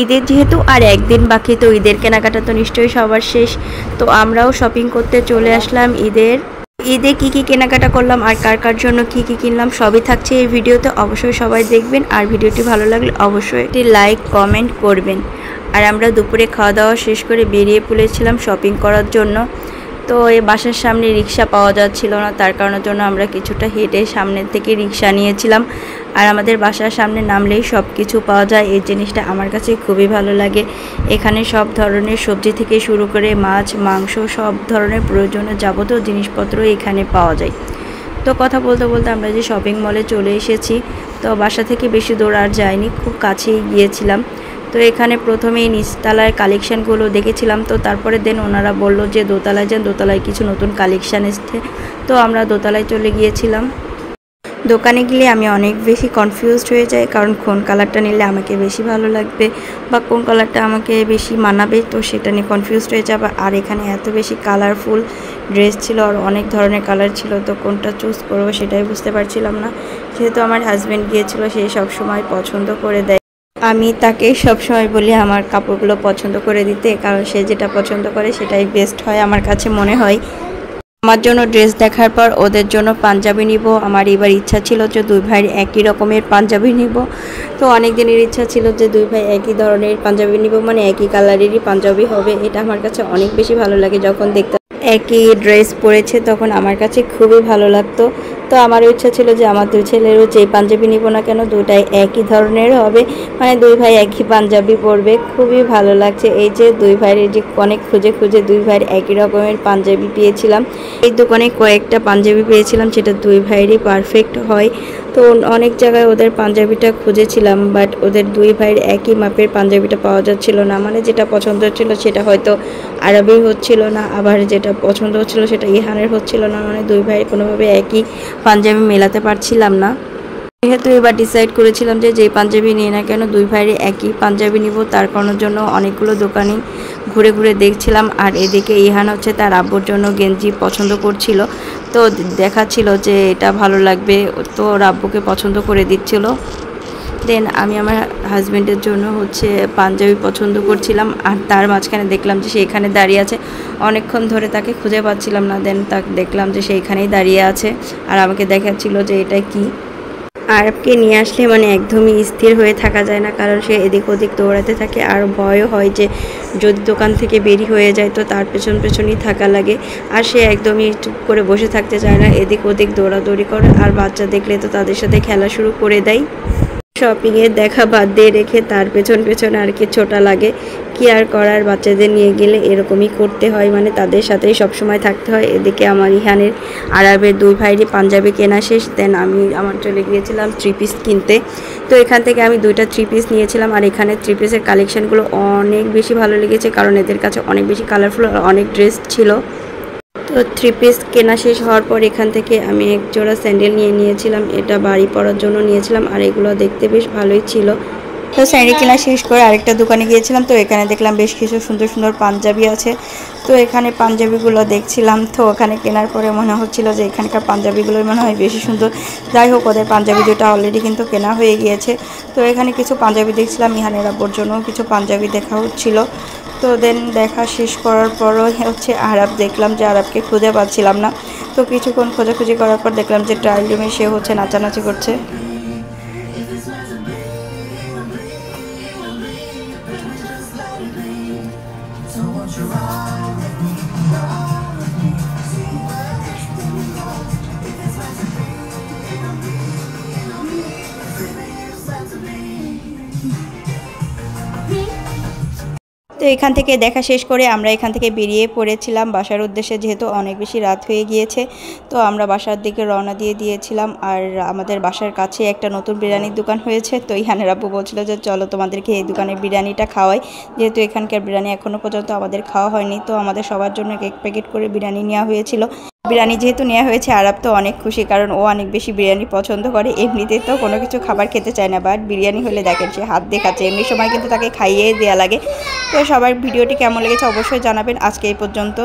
ঈদের যেহেতু আর একদিন বাকি, তো ঈদের কেনাকাটা তো নিশ্চয়ই সবার শেষ। তো আমরাও শপিং করতে চলে আসলাম। ঈদে কি কি কেনাকাটা করলাম আর কার কার জন্য কি কি কিনলাম সবই থাকছে এই ভিডিওতে, অবশ্যই সবাই দেখবেন। আর ভিডিওটি ভালো লাগলে অবশ্যই একটি লাইক কমেন্ট করবেন। আর আমরা দুপুরে খাওয়া দাওয়া শেষ করে বেরিয়ে পড়েছিলাম শপিং করার জন্য। তো এই বাসার সামনে রিক্সা পাওয়া যাচ্ছিল না, তার কারণের জন্য আমরা কিছুটা হেঁটে সামনের থেকে রিক্সা নিয়েছিলাম। আর আমাদের বাসার সামনে নামলেই সব কিছু পাওয়া যায়, এই জিনিসটা আমার কাছে খুবই ভালো লাগে। এখানে সব ধরনের সবজি থেকে শুরু করে মাছ মাংস সব ধরনের প্রয়োজনীয় যাবতীয় জিনিসপত্র এখানে পাওয়া যায়। তো কথা বলতে বলতে আমরা যে শপিং মলে চলে এসেছি। তো বাসা থেকে বেশি দূর আর যাইনি, খুব কাছেই গিয়েছিলাম। তো এখানে প্রথমেই নিচতলায় কালেকশানগুলো দেখেছিলাম। তো তারপরে ওনারা বললো যে দোতলায় যান, দোতলায় কিছু নতুন কালেকশান এসছে। তো আমরা দোতলায় চলে গিয়েছিলাম। দোকানে গেলে আমি অনেক বেশি কনফিউজড হয়ে যাই, কারণ কোন কালারটা নিলে আমাকে বেশি ভালো লাগবে বা কোন কালারটা আমাকে বেশি মানাবে, তো সেটা নিয়ে কনফিউজড হয়ে যাবে। আর এখানে এত বেশি কালারফুল ড্রেস ছিল আর অনেক ধরনের কালার ছিল, তো কোনটা চুজ করবো সেটাই বুঝতে পারছিলাম না। যেহেতু আমার হাজব্যান্ড গিয়েছিল, সে সব সময় পছন্দ করে দেয়। আমি তাকে সবসময় বলি আমার কাপড়গুলো পছন্দ করে দিতে, কারণ সে যেটা পছন্দ করে সেটাই বেস্ট হয় আমার কাছে মনে হয়। আমার জন্য ড্রেস দেখার পর ওদের জন্য পাঞ্জাবি নিব। আমার এবার ইচ্ছা ছিল যে দুই ভাইয়ের একই রকমের পাঞ্জাবি নিব। তো অনেক দিনের ইচ্ছা ছিল যে দুই ভাই একই ধরনের পাঞ্জাবি নিব, মানে একই কালারেরই পাঞ্জাবি হবে। এটা আমার কাছে অনেক বেশি ভালো লাগে, যখন দেখতাম একই ড্রেস পরেছে তখন আমার কাছে খুবই ভালো লাগতো। তো আমারও ইচ্ছা ছিল যে আমার দুই ছেলেরও যেই পাঞ্জাবি নিব না কেন দুটাই একই ধরনের হবে, মানে দুই ভাই একই পাঞ্জাবি পরবে। খুবই ভালো লাগছে এই যে দুই ভাইয়ের যে অনেক খুঁজে খুঁজে দুই ভাইয়ের একই রকমের পাঞ্জাবি পেয়েছিলাম। এই দোকানে কয়েকটা পাঞ্জাবি পেয়েছিলাম যেটা দুই ভাইয়েরই পারফেক্ট হয়। তো অনেক জায়গায় ওদের পাঞ্জাবিটা খুঁজেছিলাম, বাট ওদের দুই ভাইয়ের একই মাপের পাঞ্জাবিটা পাওয়া যাচ্ছিল না। মানে যেটা পছন্দ হচ্ছিল সেটা হয়তো আরবের হচ্ছিল না, আবার যেটা পছন্দ হচ্ছিল সেটা ইহানের হচ্ছিল না। মানে দুই ভাইয়ের কোনোভাবে একই পাঞ্জাবি মেলাতে পারছিলাম না। যেহেতু এবার ডিসাইড করেছিলাম যে যেই পাঞ্জাবি নিই না কেন দুই ভাইয়ের একই পাঞ্জাবি নিব, তার কারণের জন্য অনেকগুলো দোকানে ঘুরে ঘুরে দেখছিলাম। আর এদিকে ইহান হচ্ছে তার আব্বুর জন্য গেঞ্জি পছন্দ করছিল, তো দেখাচ্ছিল যে এটা ভালো লাগবে, তো ওর আব্বুকে পছন্দ করে দিচ্ছিল। আমি আমার হাজব্যান্ডের জন্য হচ্ছে পাঞ্জাবি পছন্দ করছিলাম, আর তার মাঝখানে দেখলাম যে সে এখানে দাঁড়িয়ে আছে। অনেকক্ষণ ধরে তাকে খুঁজে পাচ্ছিলাম না, তাকে দেখলাম যে সে এখানেই দাঁড়িয়ে আছে আর আমাকে দেখাচ্ছিল যে এটা কি। আরবকে নিয়ে আসলে মানে একদমই স্থির হয়ে থাকা যায় না, কারণ সে এদিক ওদিক দৌড়াতে থাকে। আর ভয়ও হয় যে যদি দোকান থেকে বেরি হয়ে যায় তো তার পেছনই থাকা লাগে। আর সে একদমই চুপ করে বসে থাকতে চায় না, এদিক ওদিক দৌড়াদৌড়ি করে। আর বাচ্চা দেখলে তো তাদের সাথে খেলা শুরু করে দেয়। শপিংয়ের দেখা বাদ দিয়ে রেখে তার পেছন আর কি ছোটা লাগে। কি আর করার, বাচ্চাদের নিয়ে গেলে এরকমই করতে হয়, মানে তাদের সাথেই সবসময় থাকতে হয়। এদিকে আমার ইহানের আরবের দুই ভাইয়েরই পাঞ্জাবি কেনা শেষ। আমার চলে গিয়েছিলাম থ্রি পিস কিনতে। তো এখান থেকে আমি দুইটা থ্রি পিস নিয়েছিলাম। আর এখানে থ্রি পিসের কালেকশানগুলো অনেক বেশি ভালো লেগেছে, কারণ এদের কাছে অনেক বেশি কালারফুল আর অনেক ড্রেস ছিল। তো থ্রি পিস কেনা শেষ হওয়ার পর এখান থেকে আমি এক জোড়া স্যান্ডেল নিয়েছিলাম, এটা বাড়ি পরার জন্য নিয়েছিলাম। আর এগুলো দেখতে বেশ ভালোই ছিল। তো স্যান্ডেল কেনা শেষ করে আরেকটা দোকানে গিয়েছিলাম। তো এখানে দেখলাম বেশ কিছু সুন্দর সুন্দর পাঞ্জাবি আছে। তো এখানে পাঞ্জাবিগুলো দেখছিলাম, তো ওখানে কেনার পরে মনে হচ্ছিল যে এখানকার পাঞ্জাবিগুলোই মনে হয় বেশি সুন্দর। যাই হোক, ওদের পাঞ্জাবি দুটো অলরেডি কিন্তু কেনা হয়ে গিয়েছে। তো এখানে কিছু পাঞ্জাবি দেখছিলাম, ইহানের আব্বুর জন্য কিছু পাঞ্জাবি দেখা হচ্ছিল। তো দেখা শেষ করার পরও হচ্ছে আরব দেখলাম যে আরবকে খুঁজে পাচ্ছিলাম না। তো কিছুক্ষণ খোঁজাখুঁজি করার পর দেখলাম যে ট্রায়াল রুমে সে হচ্ছে নাচানাচি করছে। তো এখান থেকে দেখা শেষ করে আমরা এখান থেকে বেরিয়ে পড়েছিলাম বাসার উদ্দেশ্যে, যেহেতু অনেক বেশি রাত হয়ে গিয়েছে। তো আমরা বাসার দিকে রওনা দিয়েছিলাম। আর আমাদের বাসার কাছে একটা নতুন বিরিয়ানির দোকান হয়েছে। তো ইহানের আব্বু বলছিল যে চলো তোমাদেরকে এই দোকানের বিরিয়ানিটা খাওয়াই, যেহেতু এখানকার বিরিয়ানি এখনও পর্যন্ত আমাদের খাওয়া হয়নি। তো আমাদের সবার জন্য এক প্যাকেট করে বিরিয়ানি নেওয়া হয়েছিল। বিরিয়ানি যেহেতু নেওয়া হয়েছে, আরব তো অনেক খুশি, কারণ ও অনেক বেশি বিরিয়ানি পছন্দ করে। এমনিতে তো কোনো কিছু খাবার খেতে চায় না, বাট বিরিয়ানি হলে দেখেন সে হাত দেখাচ্ছে। এমনি সময় কিন্তু তাকে খাইয়ে দেওয়া লাগে। তো সবার ভিডিওটি কেমন লেগেছে অবশ্যই জানাবেন। আজকে এই পর্যন্ত।